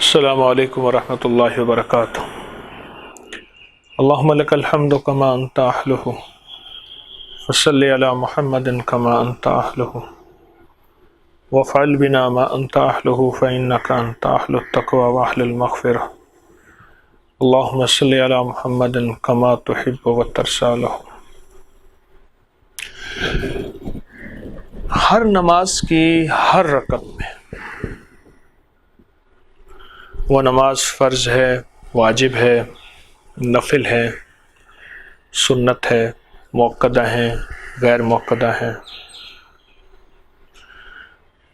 السلام علیکم ورحمۃ اللہ وبرکاتہ۔ اللہم لک الحمد کما انت اہلہ فصلی علی محمد کما انت اہلہ وافعل بنا ما انت اہلہ فانک انت اہل التقوی واہل المغفرہ۔ اللہم صلی علی محمد کما تحب وترضی لہ۔ ہر نماز کی ہر رکعت میں وہ نماز فرض ہے، واجب ہے، نفل ہے، سنت ہے، موقدہ ہیں، غیر موقدہ ہیں،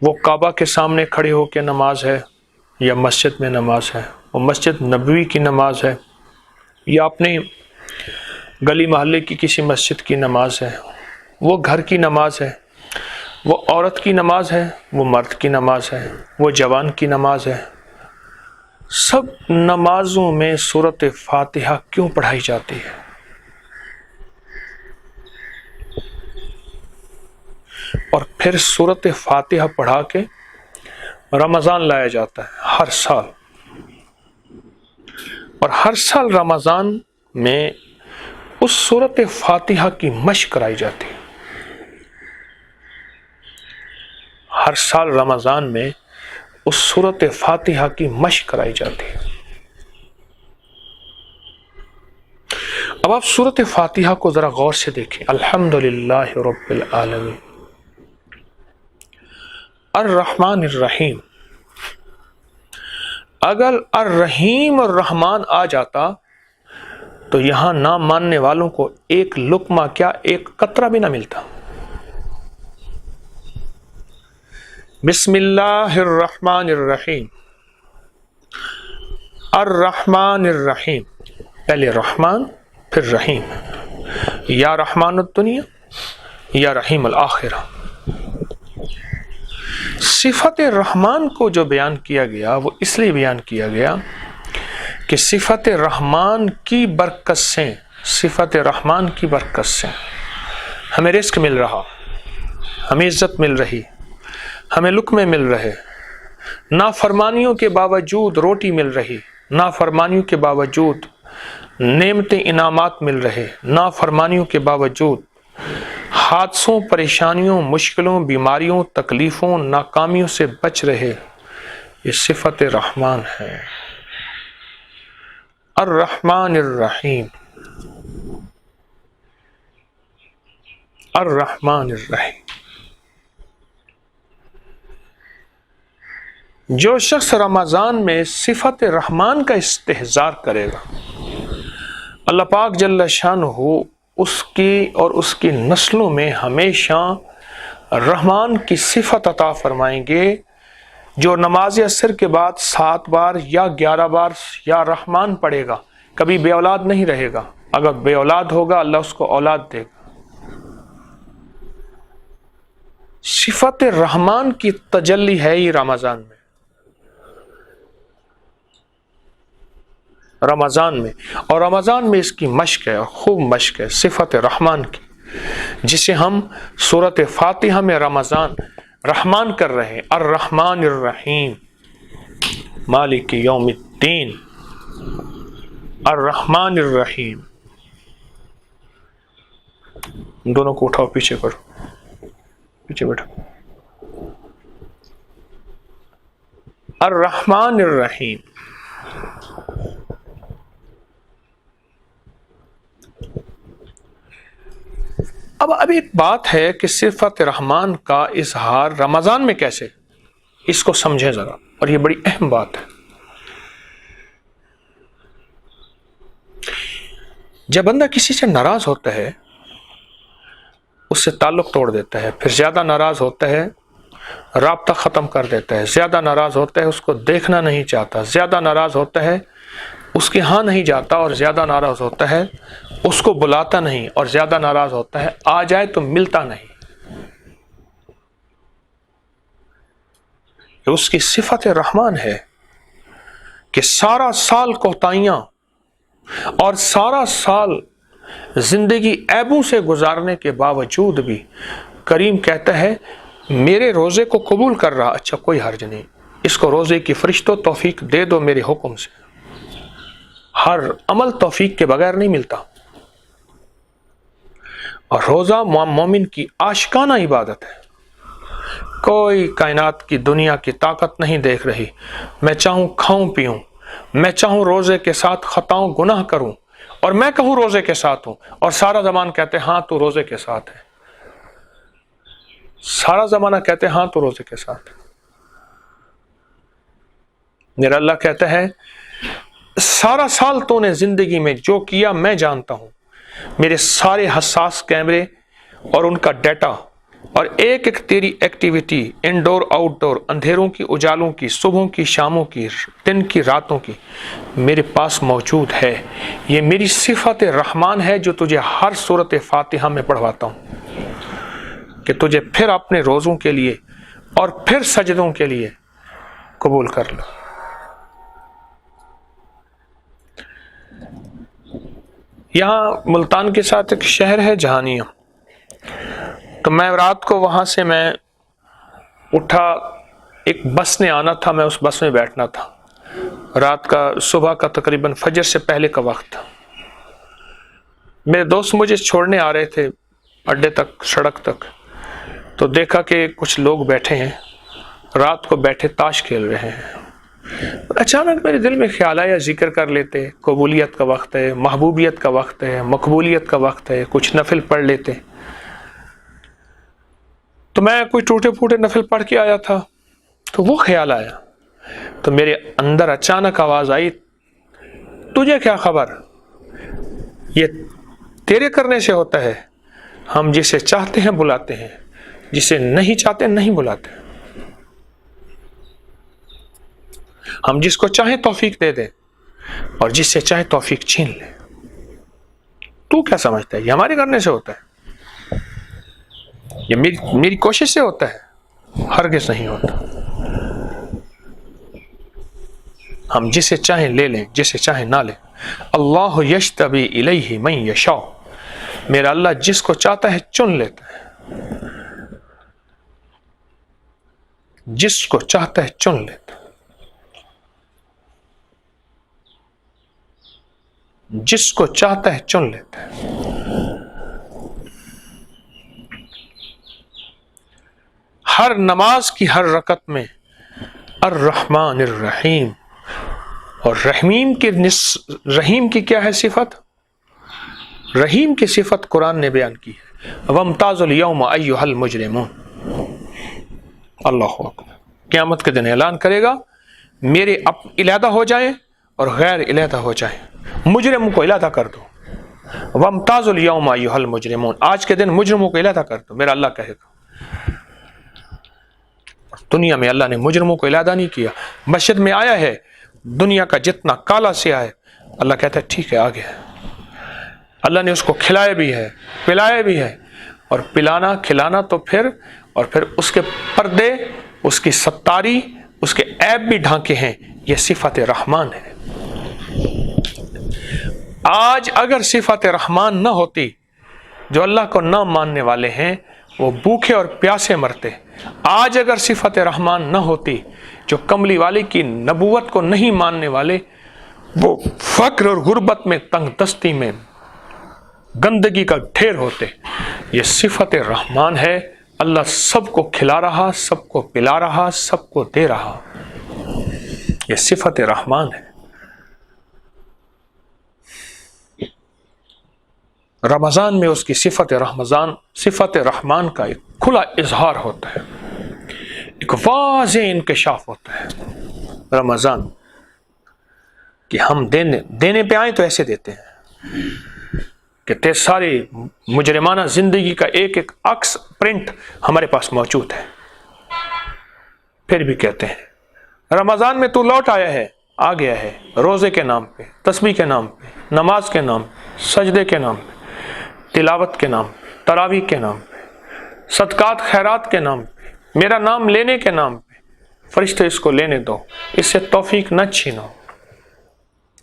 وہ کعبہ کے سامنے کھڑے ہو کے نماز ہے یا مسجد میں نماز ہے، وہ مسجد نبوی کی نماز ہے یا اپنے گلی محلے کی کسی مسجد کی نماز ہے، وہ گھر کی نماز ہے، وہ عورت کی نماز ہے، وہ مرد کی نماز ہے، وہ جوان کی نماز ہے، سب نمازوں میں سورۃ فاتحہ کیوں پڑھائی جاتی ہے؟ اور پھر سورۃ فاتحہ پڑھا کے رمضان لایا جاتا ہے ہر سال، اور ہر سال رمضان میں اس سورۃ فاتحہ کی مشق کرائی جاتی ہے۔ ہر سال رمضان میں اس سورۃ فاتحہ کی مشق کرائی جاتی ہے۔ اب آپ سورۃ فاتحہ کو ذرا غور سے دیکھیں۔ الحمدللہ رب العالمین الرحمن الرحیم۔ اگر الرحیم اور رحمان آ جاتا تو یہاں نہ ماننے والوں کو ایک لقمہ کیا ایک قطرہ بھی نہ ملتا۔ بسم اللہ الرحمن الرحیم، الرحمن الرحیم، پہلے رحمان پھر رحیم، یا رحمان الدنیا یا رحیم الآخرہ۔ صفت رحمان کو جو بیان کیا گیا وہ اس لیے بیان کیا گیا کہ صفت رحمان کی برکت سے، صفت رحمان کی برکت سے ہمیں رزق مل رہا، ہمیں عزت مل رہی، ہمیں لقمے مل رہے، نافرمانیوں کے باوجود روٹی مل رہی، نافرمانیوں کے باوجود نعمتیں انعامات مل رہے، نافرمانیوں کے باوجود حادثوں، پریشانیوں، مشکلوں، بیماریوں، تکلیفوں، ناکامیوں سے بچ رہے۔ یہ صفت رحمان ہے۔ الرحمن الرحیم، الرحمن الرحیم۔ جو شخص رمضان میں صفت رحمان کا استحضار کرے گا، اللہ پاک جل شانہ اس کی اور اس کی نسلوں میں ہمیشہ رحمان کی صفت عطا فرمائیں گے۔ جو نماز عصر کے بعد 7 بار یا 11 بار یا رحمان پڑھے گا کبھی بے اولاد نہیں رہے گا، اگر بے اولاد ہوگا اللہ اس کو اولاد دے گا۔ صفت رحمان کی تجلی ہے ہی رمضان میں، رمضان میں، اور رمضان میں اس کی مشق ہے، اور خوب مشق ہے صفت رحمان کی، جسے ہم سورۃ فاتحہ میں رمضان رحمان کر رہے ہیں۔ الرحمن الرحیم مالک یوم الدین، الرحمن الرحیم۔ دونوں کو اٹھاؤ، پیچھے کرو، پیچھے بیٹھو۔ الرحمن الرحیم۔ اب ایک بات ہے کہ صفت رحمان کا اظہار رمضان میں کیسے، اس کو سمجھیں ذرا، اور یہ بڑی اہم بات ہے۔ جب بندہ کسی سے ناراض ہوتا ہے اس سے تعلق توڑ دیتا ہے، پھر زیادہ ناراض ہوتا ہے رابطہ ختم کر دیتا ہے، زیادہ ناراض ہوتا ہے اس کو دیکھنا نہیں چاہتا، زیادہ ناراض ہوتا ہے اس کے ہاں نہیں جاتا، اور زیادہ ناراض ہوتا ہے اس کو بلاتا نہیں، اور زیادہ ناراض ہوتا ہے آ جائے تو ملتا نہیں۔ یہ اس کی صفت رحمان ہے کہ سارا سال کوتاہیاں اور سارا سال زندگی عیبوں سے گزارنے کے باوجود بھی کریم کہتا ہے میرے روزے کو قبول کر رہا، اچھا کوئی حرج نہیں، اس کو روزے کی فرشتوں توفیق دے دو میرے حکم سے. ہر عمل توفیق کے بغیر نہیں ملتا، اور روزہ مومن کی عاشقانہ عبادت ہے. کوئی کائنات کی دنیا کی طاقت نہیں دیکھ رہی. میں چاہوں کھاؤں پیوں، میں چاہوں روزے کے ساتھ خطاؤں گناہ کروں، اور میں کہوں روزے کے ساتھ ہوں، اور سارا زمان کہتے ہاں تو روزے کے ساتھ ہے. سارا زمانہ کہتے ہاں تو روزے کے ساتھ. میرا اللہ کہتا ہے سارا سال تو نے زندگی میں جو کیا میں جانتا ہوں. میرے سارے حساس کیمرے اور ان کا ڈیٹا اور ایک ایک تیری ایکٹیویٹی، انڈور آؤٹ ڈور، اندھیروں کی اجالوں کی، صبحوں کی شاموں کی، دن کی راتوں کی میرے پاس موجود ہے. یہ میری صفت رحمان ہے جو تجھے ہر سورت فاتحہ میں پڑھواتا ہوں کہ تجھے پھر اپنے روزوں کے لیے اور پھر سجدوں کے لیے قبول کر لو. یہاں ملتان کے ساتھ ایک شہر ہے جہانیہ، تو میں رات کو وہاں سے میں اٹھا، ایک بس نے آنا تھا، میں اس بس میں بیٹھنا تھا. رات کا صبح کا تقریباً فجر سے پہلے کا وقت تھا. میرے دوست مجھے چھوڑنے آ رہے تھے اڈے تک، سڑک تک، تو دیکھا کہ کچھ لوگ بیٹھے ہیں، رات کو بیٹھے تاش کھیل رہے ہیں. اچانک میرے دل میں خیال آیا ذکر کر لیتے، قبولیت کا وقت ہے، محبوبیت کا وقت ہے، مقبولیت کا وقت ہے، کچھ نفل پڑھ لیتے. تو میں کوئی ٹوٹے پھوٹے نفل پڑھ کے آیا تھا، تو وہ خیال آیا، تو میرے اندر اچانک آواز آئی، تجھے کیا خبر، یہ تیرے کرنے سے ہوتا ہے. ہم جسے چاہتے ہیں بلاتے ہیں، جسے نہیں چاہتے نہیں بلاتے. ہم جس کو چاہیں توفیق دے دیں اور جس سے چاہیں توفیق چھین لیں. تو کیا سمجھتا ہے یہ ہمارے کرنے سے ہوتا ہے؟ یہ میری کوشش سے ہوتا ہے؟ ہرگز نہیں ہوتا. ہم جسے چاہیں لے لیں، جسے چاہیں نہ لیں. اللہ یجتبی الیہ من یشاء، میرا اللہ جس کو چاہتا ہے چن لیتا ہے، جس کو چاہتا ہے چن لیتا ہے، جس کو چاہتا ہے چن لیتا ہے. ہر نماز کی ہر رکعت میں الرحمن الرحیم، اور رحیم کی کیا ہے صفت؟ رحیم کی صفت قرآن نے بیان کی ہے. وَامْتَازُوا الْيَوْمَ أَيُّهَا الْمُجْرِمُونَ. اللہ اکبر. قیامت کے دن اعلان کرے گا میرے علیحدہ ہو جائیں اور غیر علیحدہ ہو جائیں، مجرموں کو علیحدہ کر دو. وَامْتَازُوا الْيَوْمَ أَيُّهَا الْمُجْرِمُونَ، آج کے دن مجرموں کو علیحدہ کر دو، میرا اللہ کہے گا. دنیا میں اللہ نے مجرموں کو علیحدہ نہیں کیا. مسجد میں آیا ہے، دنیا کا جتنا کالا سیاہ ہے، اللہ کہتا ہے ٹھیک ہے آ گیا. اللہ نے اس کو کھلایا بھی ہے، پلایا بھی ہے، اور پلانا کھلانا تو پھر اس کے پردے، اس کی ستاری، اس کے عیب بھی ڈھانکے ہیں. یہ صفت رحمان ہے. آج اگر صفت رحمان نہ ہوتی، جو اللہ کو نہ ماننے والے ہیں وہ بھوکے اور پیاسے مرتے. آج اگر صفت رحمان نہ ہوتی، جو کملی والے کی نبوت کو نہیں ماننے والے وہ فقر اور غربت میں، تنگ دستی میں، گندگی کا ڈھیر ہوتے. یہ صفت رحمان ہے. اللہ سب کو کھلا رہا، سب کو پلا رہا، سب کو دے رہا. یہ صفت رحمان ہے. رمضان میں اس کی صفت رحمان کا ایک کھلا اظہار ہوتا ہے، ایک واضح انکشاف ہوتا ہے رمضان کہ ہم دینے پہ آئیں تو ایسے دیتے ہیں کہ ساری مجرمانہ زندگی کا ایک ایک عکس پرنٹ ہمارے پاس موجود ہے. پھر بھی کہتے ہیں رمضان میں تو لوٹ آیا ہے، آ گیا ہے، روزے کے نام پہ، تسبیح کے نام پہ، نماز کے نام پہ، سجدے کے نام پہ، تلاوت کے نام پہ، تراویح کے نام پہ، صدقات خیرات کے نام پہ، میرا نام لینے کے نام پہ. فرشتے اس کو لینے دو، اس سے توفیق نہ چھینو.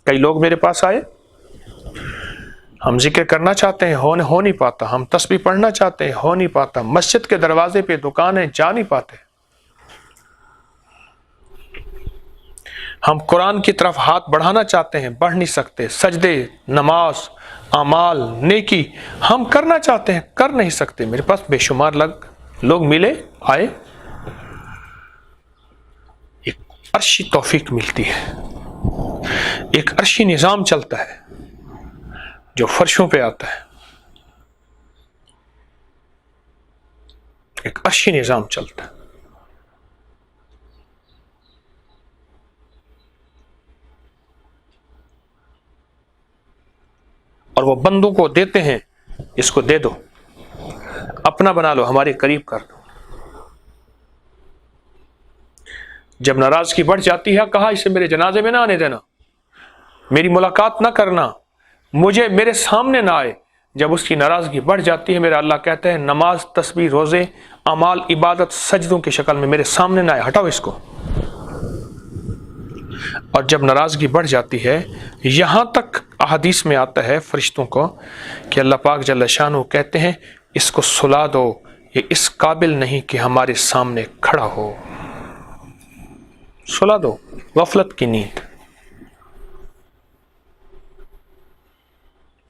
کئی لوگ میرے پاس آئے، ہم ذکر کرنا چاہتے ہیں ہو نہیں پاتا، ہم تسبیح پڑھنا چاہتے ہیں ہو نہیں پاتا، مسجد کے دروازے پہ دکان ہے جا نہیں پاتے. ہم قرآن کی طرف ہاتھ بڑھانا چاہتے ہیں، بڑھ نہیں سکتے. سجدے، نماز، اعمال، نیکی ہم کرنا چاہتے ہیں، کر نہیں سکتے. میرے پاس بے شمار لوگ ملے، آئے، ایک عرشی توفیق ملتی ہے، ایک عرشی نظام چلتا ہے جو فرشوں پہ آتا ہے، ایک عرشی نظام چلتا ہے. اور وہ بندوں کو دیتے ہیں، اس کو دے دو، اپنا بنا لو، ہمارے قریب کر دو. جب ناراضگی بڑھ جاتی ہے، کہا اسے میرے جنازے میں نہ آنے دینا، میری ملاقات نہ کرنا، مجھے میرے سامنے نہ آئے. جب اس کی ناراضگی بڑھ جاتی ہے، میرا اللہ کہتا ہے نماز، تسبیح، روزے، اعمال، عبادت، سجدوں کی شکل میں میرے سامنے نہ آئے، ہٹاؤ اس کو. اور جب ناراضگی بڑھ جاتی ہے، یہاں تک احادیث میں آتا ہے فرشتوں کو کہ اللہ پاک جل شانہ کہتے ہیں اس کو سلا دو، یہ اس قابل نہیں کہ ہمارے سامنے کھڑا ہو. سلا دو، غفلت کی نیند،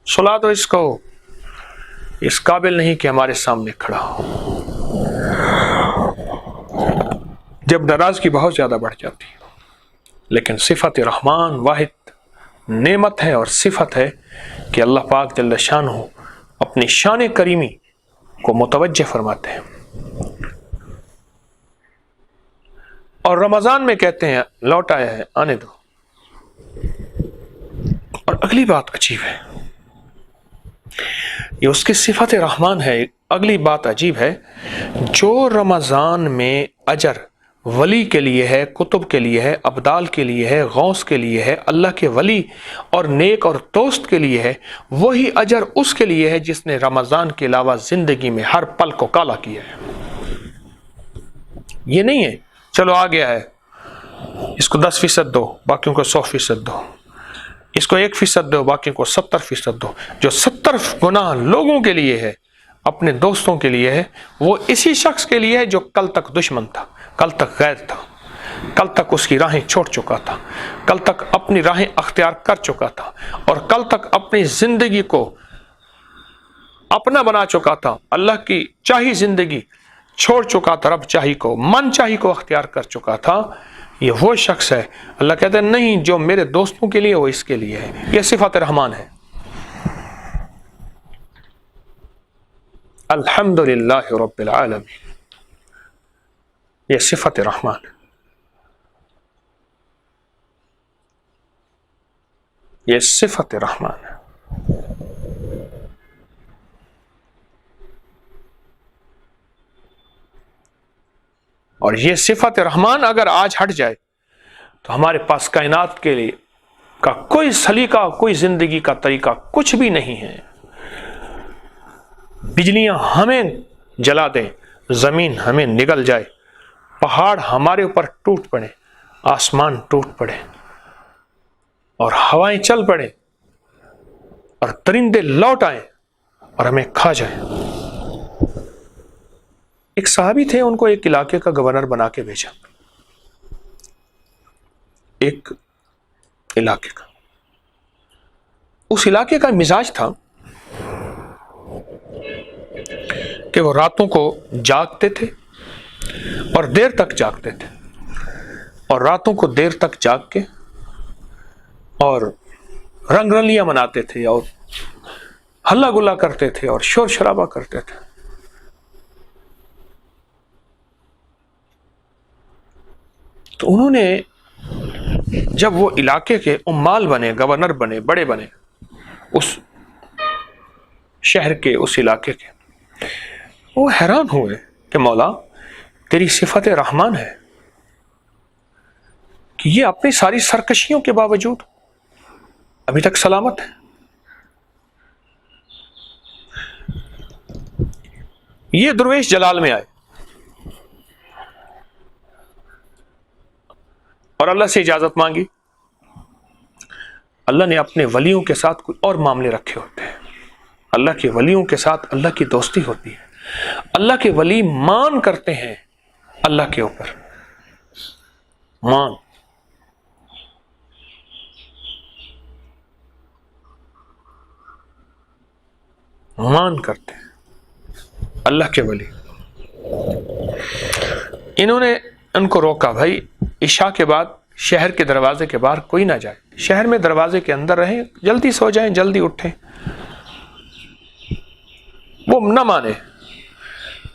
سلا دو اس کو، اس قابل نہیں کہ ہمارے سامنے کھڑا ہو. جب ناراضگی بہت زیادہ بڑھ جاتی ہے، لیکن صفت رحمان واحد نعمت ہے اور صفت ہے کہ اللہ پاک جل شانہ اپنی شان کریمی کو متوجہ فرماتے ہیں. اور رمضان میں کہتے ہیں لوٹ آیا ہے، آنے دو. اور اگلی بات عجیب ہے، یہ اس کی صفت رحمان ہے. اگلی بات عجیب ہے، جو رمضان میں اجر ولی کے لیے ہے، کتب کے لیے ہے، ابدال کے لیے ہے، غوث کے لیے ہے، اللہ کے ولی اور نیک اور دوست کے لیے ہے، وہی اجر اس کے لیے ہے جس نے رمضان کے علاوہ زندگی میں ہر پل کو کالا کیا ہے. یہ نہیں ہے چلو آ گیا ہے، اس کو 10% دو، باقیوں کو 100% دو، اس کو 1% دو، باقیوں کو 70% دو. جو 70 گناہ لوگوں کے لیے ہے، اپنے دوستوں کے لیے ہے، وہ اسی شخص کے لیے ہے جو کل تک دشمن تھا، کل تک غیر تھا، کل تک اس کی راہیں چھوڑ چکا تھا، کل تک اپنی راہیں اختیار کر چکا تھا، اور کل تک اپنی زندگی کو اپنا بنا چکا تھا، اللہ کی چاہی زندگی چھوڑ چکا تھا، رب چاہی کو، من چاہی کو اختیار کر چکا تھا. یہ وہ شخص ہے. اللہ کہتا ہے نہیں، جو میرے دوستوں کے لیے وہ اس کے لیے ہے. یہ صفت رحمان ہے. الحمدللہ رب العالمین، یہ صفت رحمان ہے، یہ صفت رحمان ہے. اور یہ صفت رحمان اگر آج ہٹ جائے تو ہمارے پاس کائنات کے لیے کا کوئی سلیقہ، کوئی زندگی کا طریقہ کچھ بھی نہیں ہے. بجلیاں ہمیں جلا دیں، زمین ہمیں نگل جائے، پہاڑ ہمارے اوپر ٹوٹ پڑے، آسمان ٹوٹ پڑے، اور ہوائیں چل پڑے، اور درندے لوٹ آئیں اور ہمیں کھا جائیں. ایک صحابی تھے، ان کو ایک علاقے کا گورنر بنا کے بھیجا، ایک علاقے کا. اس علاقے کا مزاج تھا کہ وہ راتوں کو جاگتے تھے اور دیر تک جاگتے تھے، اور راتوں کو دیر تک جاگ کے اور رنگ رلیاں مناتے تھے اور ہلا گلا کرتے تھے اور شور شرابہ کرتے تھے. تو انہوں نے جب وہ علاقے کے عمال بنے، گورنر بنے، بڑے بنے اس شہر کے، اس علاقے کے، وہ حیران ہوئے کہ مولا تیری صفت رحمان ہے کہ یہ اپنی ساری سرکشیوں کے باوجود ابھی تک سلامت ہے. یہ درویش جلال میں آئے اور اللہ سے اجازت مانگی. اللہ نے اپنے ولیوں کے ساتھ کوئی اور معاملے رکھے ہوتے ہیں. اللہ کے ولیوں کے ساتھ اللہ کی دوستی ہوتی ہے. اللہ کے ولی مان کرتے ہیں اللہ کے اوپر، مان. مان کرتے ہیں اللہ کے ولی. انہوں نے ان کو روکا، بھائی عشاء کے بعد شہر کے دروازے کے باہر کوئی نہ جائے، شہر میں دروازے کے اندر رہیں، جلدی سو جائیں، جلدی اٹھیں. وہ نہ مانے.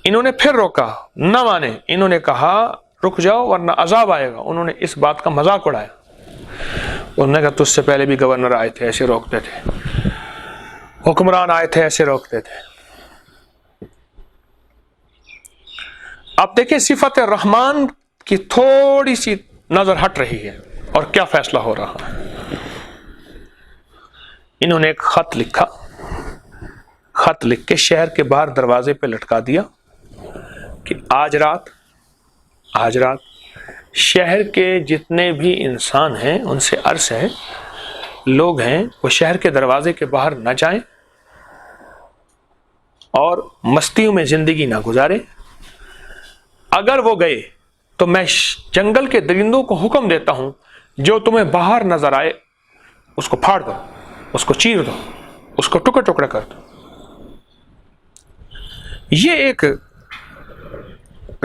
انہوں نے پھر روکا، نہ مانے. انہوں نے کہا رک جاؤ ورنہ عذاب آئے گا. انہوں نے اس بات کا مذاق اڑایا. انہوں نے کہا تجھ سے پہلے بھی گورنر آئے تھے ایسے روکتے تھے، حکمران آئے تھے ایسے روکتے تھے. اب دیکھیں صفت رحمان کی تھوڑی سی نظر ہٹ رہی ہے اور کیا فیصلہ ہو رہا ہے. انہوں نے ایک خط لکھا، خط لکھ کے شہر کے باہر دروازے پہ لٹکا دیا کہ آج رات شہر کے جتنے بھی انسان ہیں ان سے عرض ہے، لوگ ہیں، وہ شہر کے دروازے کے باہر نہ جائیں اور مستیوں میں زندگی نہ گزارے. اگر وہ گئے تو میں جنگل کے درندوں کو حکم دیتا ہوں جو تمہیں باہر نظر آئے اس کو پھاڑ دو، اس کو چیر دو، اس کو ٹکڑے ٹکڑے کر دو. یہ ایک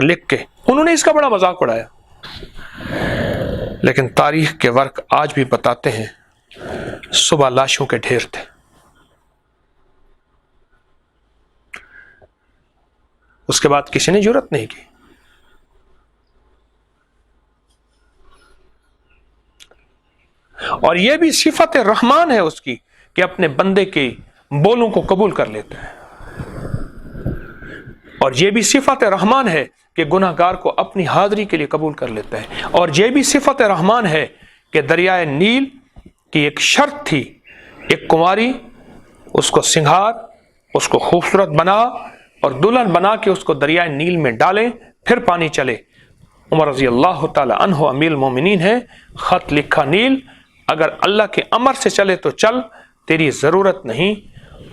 لکھ کے انہوں نے اس کا بڑا مذاق اڑایا. لیکن تاریخ کے ورق آج بھی بتاتے ہیں صبح لاشوں کے ڈھیر تھے. اس کے بعد کسی نے جرات نہیں کی. اور یہ بھی صفت رحمان ہے اس کی کہ اپنے بندے کے بولوں کو قبول کر لیتا ہے. اور یہ بھی صفت رحمان ہے کہ گناہ گار کو اپنی حاضری کے لیے قبول کر لیتا ہے. اور یہ بھی صفت رحمان ہے کہ دریائے نیل کی ایک شرط تھی، ایک کنواری اس کو سنگھار، اس کو خوبصورت بنا اور دلہن بنا کے اس کو دریائے نیل میں ڈالیں پھر پانی چلے. عمر رضی اللہ تعالی عنہ امیر المومنین ہے، خط لکھا نیل اگر اللہ کے امر سے چلے تو چل، تیری ضرورت نہیں.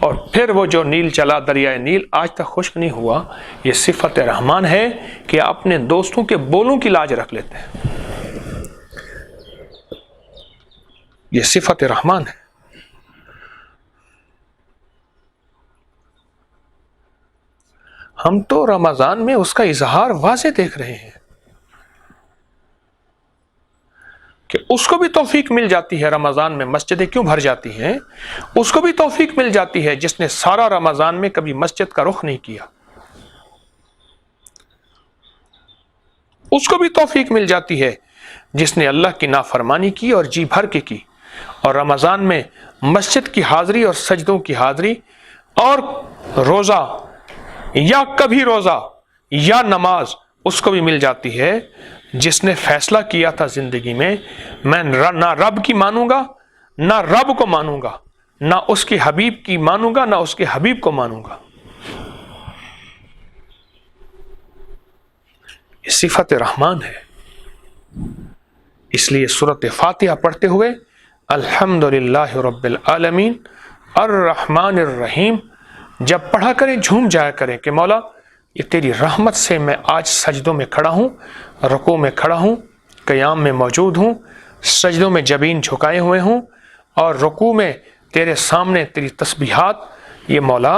اور پھر وہ جو نیل چلا، دریائے نیل آج تک خشک نہیں ہوا. یہ صفت رحمان ہے کہ اپنے دوستوں کے بولوں کی لاج رکھ لیتے ہیں. یہ صفت رحمان ہے. ہم تو رمضان میں اس کا اظہار واضح دیکھ رہے ہیں کہ اس کو بھی توفیق مل جاتی ہے. رمضان میں مسجدیں کیوں بھر جاتی ہیں؟ اس کو بھی توفیق مل جاتی ہے جس نے سارا رمضان میں کبھی مسجد کا رخ نہیں کیا. اس کو بھی توفیق مل جاتی ہے جس نے اللہ کی نافرمانی کی اور جی بھر کے کی. اور رمضان میں مسجد کی حاضری اور سجدوں کی حاضری اور روزہ یا کبھی روزہ یا نماز اس کو بھی مل جاتی ہے جس نے فیصلہ کیا تھا زندگی میں نہ رب کی مانوں گا، نہ رب کو مانوں گا، نہ اس کے حبیب کی مانوں گا، نہ اس کے حبیب کو مانوں گا. یہ صفت رحمان ہے. اس لیے سورۃ فاتحہ پڑھتے ہوئے الحمدللہ رب العالمین الرحمن الرحیم جب پڑھا کریں جھوم جایا کریں کہ مولا یہ تیری رحمت سے میں آج سجدوں میں کھڑا ہوں، رکوع میں کھڑا ہوں، قیام میں موجود ہوں، سجدوں میں جبین جھکائے ہوئے ہوں اور رکوع میں تیرے سامنے تیری تسبیحات. یہ مولا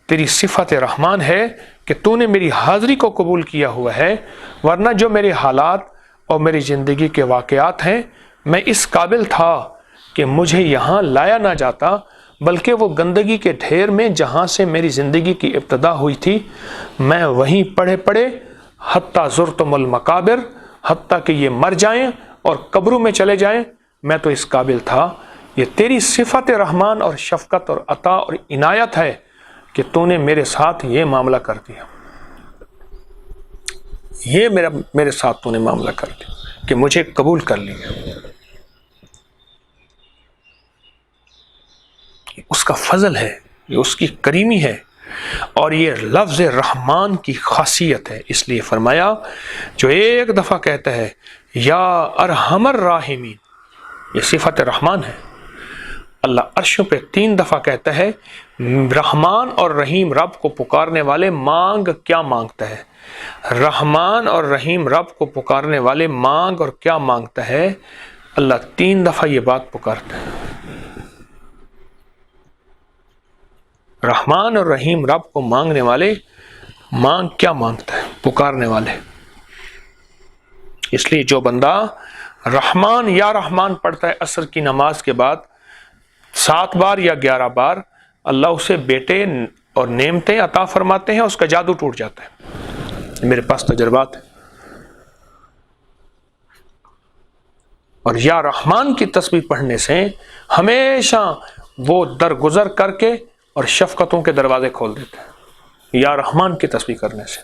تیری صفت رحمان ہے کہ تو نے میری حاضری کو قبول کیا ہوا ہے، ورنہ جو میرے حالات اور میری زندگی کے واقعات ہیں میں اس قابل تھا کہ مجھے یہاں لایا نہ جاتا، بلکہ وہ گندگی کے ڈھیر میں جہاں سے میری زندگی کی ابتدا ہوئی تھی میں وہیں پڑھے پڑھے حتیٰ زرتم المقابر، حتیٰ کہ یہ مر جائیں اور قبروں میں چلے جائیں، میں تو اس قابل تھا. یہ تیری صفت رحمان اور شفقت اور عطا اور عنایت ہے کہ تو نے میرے ساتھ یہ معاملہ کر دیا. یہ میرے ساتھ تو نے معاملہ کر دیا کہ مجھے قبول کر لیا. اس کا فضل ہے، یہ اس کی کریمی ہے. اور یہ لفظ رحمان کی خاصیت ہے. اس لیے فرمایا جو ایک دفعہ کہتا ہے یا ارحم الراحمین، یہ صفت رحمان ہے. اللہ عرشوں پہ 3 دفعہ کہتا ہے رحمان اور رحیم رب کو پکارنے والے مانگ کیا مانگتا ہے. رحمان اور رحیم رب کو پکارنے والے مانگ اور کیا مانگتا ہے. اللہ 3 دفعہ یہ بات پکارتا ہے. رحمان اور رحیم رب کو مانگنے والے مانگ کیا مانگتا ہے؟ پکارنے والے. اس لیے جو بندہ رحمان یا رحمان پڑھتا ہے عصر کی نماز کے بعد 7 بار یا 11 بار، اللہ اسے بیٹے اور نعمتیں عطا فرماتے ہیں، اس کا جادو ٹوٹ جاتا ہے. میرے پاس تجربات ہے. اور یا رحمان کی تسبیح پڑھنے سے ہمیشہ وہ درگزر کر کے اور شفقتوں کے دروازے کھول دیتے ہیں. یا رحمان کی تسبیح کرنے سے.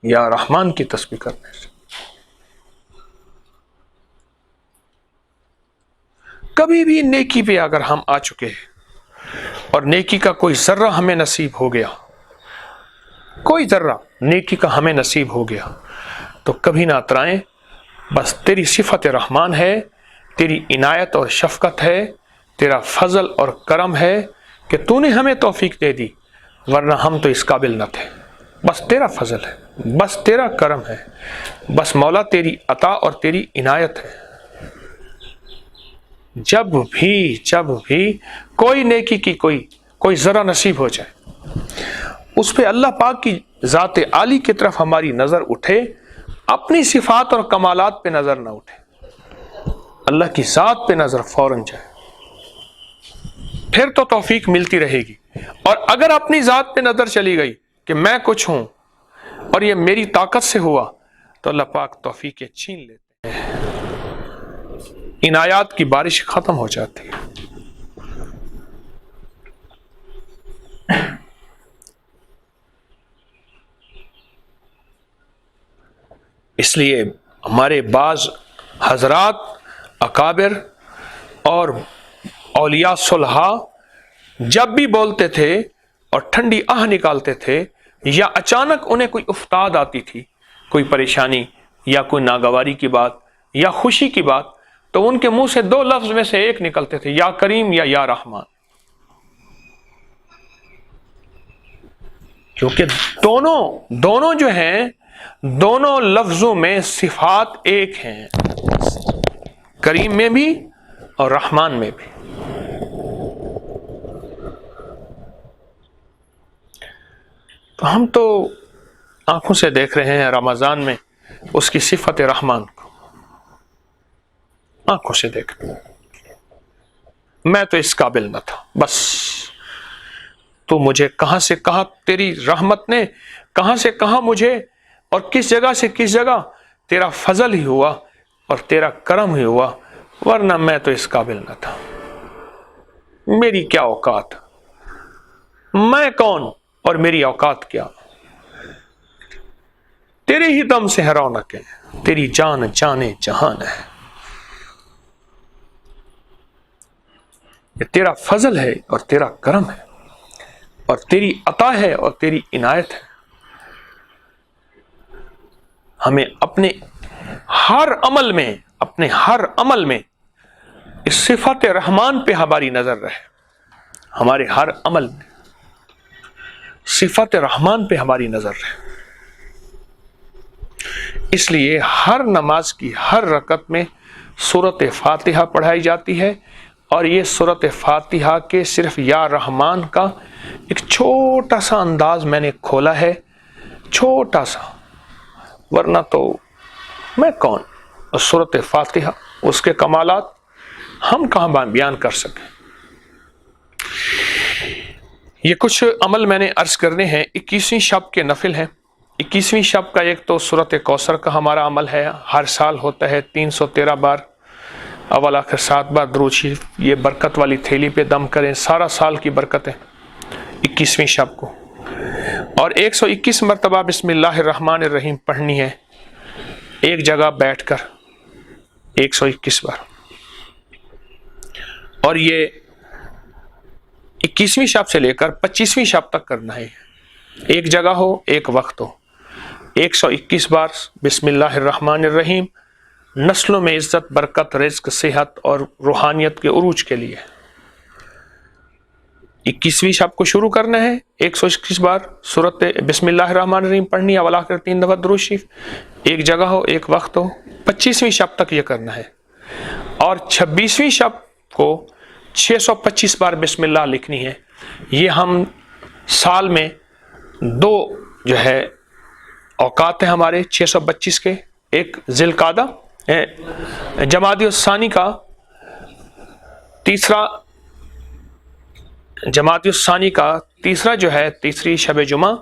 یا رحمان کی تسبیح کرنے سے. کبھی بھی نیکی پہ اگر ہم آ چکے ہیں اور نیکی کا کوئی ذرہ ہمیں نصیب ہو گیا، کوئی ذرہ نیکی کا ہمیں نصیب ہو گیا، تو کبھی نہ اترائیں. بس تیری صفت رحمان ہے، تیری عنایت اور شفقت ہے، تیرا فضل اور کرم ہے کہ تو نے ہمیں توفیق دے دی، ورنہ ہم تو اس قابل نہ تھے. بس تیرا فضل ہے، بس تیرا کرم ہے، بس مولا تیری عطا اور تیری عنایت ہے. جب بھی کوئی نیکی کی کوئی ذرا نصیب ہو جائے، اس پہ اللہ پاک کی ذات عالی کی طرف ہماری نظر اٹھے، اپنی صفات اور کمالات پہ نظر نہ اٹھے، اللہ کی ذات پہ نظر فوراً جائے، پھر تو توفیق ملتی رہے گی. اور اگر اپنی ذات پہ نظر چلی گئی کہ میں کچھ ہوں اور یہ میری طاقت سے ہوا، تو اللہ پاک توفیق چھین لیتے ہیں، عنایات کی بارش ختم ہو جاتی ہے. اس لیے ہمارے بعض حضرات اکابر اور اولیاء صلحاء جب بھی بولتے تھے اور ٹھنڈی آہ نکالتے تھے، یا اچانک انہیں کوئی افتاد آتی تھی، کوئی پریشانی یا کوئی ناگواری کی بات یا خوشی کی بات، تو ان کے منہ سے 2 لفظ میں سے ایک نکلتے تھے، یا کریم یا رحمان. کیونکہ دونوں جو ہیں، دونوں لفظوں میں صفات ایک ہیں، کریم میں بھی اور رحمان میں بھی. تو ہم تو آنکھوں سے دیکھ رہے ہیں رمضان میں اس کی صفت رحمان کو، آنکھوں سے دیکھ رہے ہیں. میں تو اس قابل نہ تھا، بس تو مجھے کہاں سے کہاں، تیری رحمت نے کہاں سے کہاں مجھے، اور کس جگہ سے کس جگہ تیرا فضل ہی ہوا اور تیرا کرم ہی ہوا، ورنہ میں تو اس قابل نہ تھا. میری کیا اوقات، میں کون اور میری اوقات کیا. تیرے ہی دم سے ہے رونق ہے، تیری جان جانے جہان ہے. یہ تیرا فضل ہے اور تیرا کرم ہے اور تیری عطا ہے اور تیری عنایت ہے. ہمیں اپنے ہر عمل میں اس صفت رحمان پہ ہماری نظر رہے. ہمارے ہر عمل میں صفت رحمان پہ ہماری نظر رہے. اس لیے ہر نماز کی ہر رکعت میں سورۃ فاتحہ پڑھائی جاتی ہے، اور یہ سورۃ فاتحہ کے صرف یا رحمان کا ایک چھوٹا سا انداز میں نے کھولا ہے، چھوٹا سا، ورنہ تو میں کون. اور سورۃ فاتحہ، اس کے کمالات ہم کہاں بیان کر سکیں. یہ کچھ عمل میں نے عرض کرنے ہیں. 21ویں شب کے نفل ہیں. 21ویں شب کا ایک تو سورۃ کوثر کا ہمارا عمل ہے، ہر سال ہوتا ہے 313 بار، اول آخر 7 بار درود شریف. یہ برکت والی تھیلی پہ دم کریں، سارا سال کی برکتیں 21ویں شب کو. اور 121 مرتبہ بسم اللہ الرحمن الرحیم پڑھنی ہے، ایک جگہ بیٹھ کر 121 بار. اور یہ 21ویں شب سے لے کر 25ویں شب تک کرنا ہے، ایک جگہ ہو ایک وقت ہو. 121 بار بسم اللہ الرحمن الرحیم نسلوں میں عزت، برکت، رزق، صحت اور روحانیت کے عروج کے لیے. 21ویں شب کو شروع کرنا ہے، 121 بار سورت بسم اللہ الرحمن الرحیم پڑھنی ہے، اول آخر 3 دفعہ درود شریف، ایک جگہ ہو ایک وقت ہو. 25ویں شب تک یہ کرنا ہے. اور 26ویں شب کو 625 بار بسم اللہ لکھنی ہے. یہ ہم سال میں 2 جو ہے اوقات ہیں ہمارے 625 کے، ایک ذی القعدہ جمادی الثانی کا تیسرا جو ہے تیسری شب جمعہ،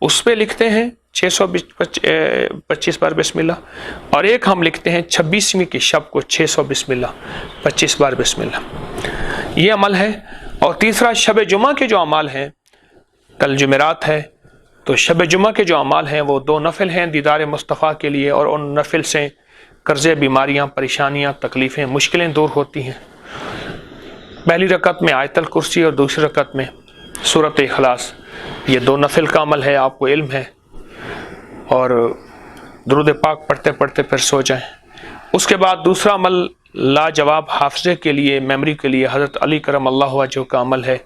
اس پہ لکھتے ہیں 625 بار بسم اللہ، اور ایک ہم لکھتے ہیں 26ویں کی شب کو 600 بسم اللہ 25 بار بسم اللہ. یہ عمل ہے. اور تیسرا شب جمعہ کے جو اعمال ہیں، کل جمعرات ہے تو شب جمعہ کے جو اعمال ہیں وہ 2 نفل ہیں دیدار مصطفیٰ کے لیے، اور ان نفل سے قرضے، بیماریاں، پریشانیاں، تکلیفیں، مشکلیں دور ہوتی ہیں. پہلی رکعت میں آیت الکرسی اور دوسری رکعت میں سورۃ اخلاص. یہ 2 نفل کا عمل ہے، آپ کو علم ہے. اور درود پاک پڑھتے پڑھتے پھر سو جائیں. اس کے بعد دوسرا عمل لاجواب حافظے کے لیے، میموری کے لیے حضرت علی کرم اللہ وجہہ کا عمل ہے.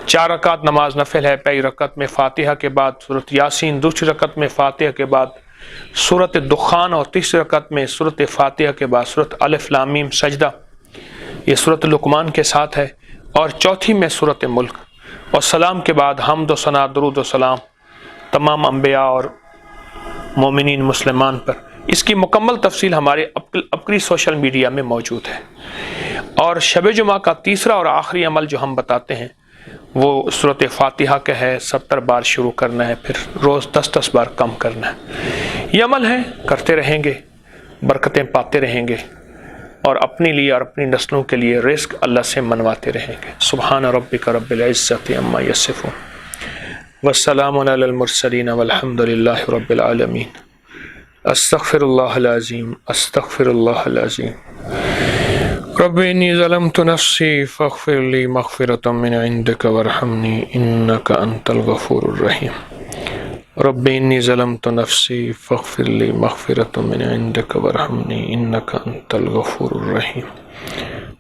4 رکعت نماز نفل ہے. پہلی رکعت میں فاتحہ کے بعد سورۃ یاسین، دوسری رکعت میں فاتحہ کے بعد سورۃ دخان، اور تیسری رکعت میں سورۃ فاتحہ کے بعد سورۃ الف لام میم سجدہ، یہ سورۃ لقمان کے ساتھ ہے. اور چوتھی میں سورۃ ملک. اور سلام کے بعد حمد و ثنا، درود و سلام تمام انبیاء اور مومنین مسلمان پر. اس کی مکمل تفصیل ہمارے ابکری سوشل میڈیا میں موجود ہے. اور شب جمعہ کا تیسرا اور آخری عمل جو ہم بتاتے ہیں وہ سورۃ فاتحہ کا ہے. 70 بار شروع کرنا ہے، پھر روز 10 بار کم کرنا ہے. یہ عمل ہے، کرتے رہیں گے، برکتیں پاتے رہیں گے، اور اپنے لیے اور اپنی نسلوں کے لیے رزق اللہ سے منواتے رہیں گے. سبحان ربک رب العزت عما یصفون والسلام علی المرسلین والحمد للہ رب العالمین. استغفر اللہ العظیم، استغفر اللہ العظیم. رب انی ظلمت نفسی فاغفر لی مغفرۃ من عندک وارحمنی انک انت الغفور الرحیم. رب انی ظلمت نفسی فاغفر لی مغفرۃ من عندک وارحمنی انک انت الغفور الرحیم.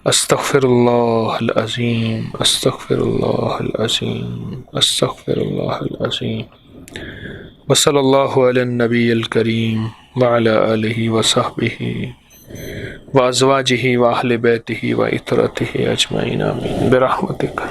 استغفر اللہ العظیم، استغفر اللہ العظیم، استغفر اللہ العظیم. وصلی اللہ علی النبی الکریم وعلی آلہ وصحبہ وازواجہ واہل بیتہ وعترتہ اجمعین آمین برحمتک.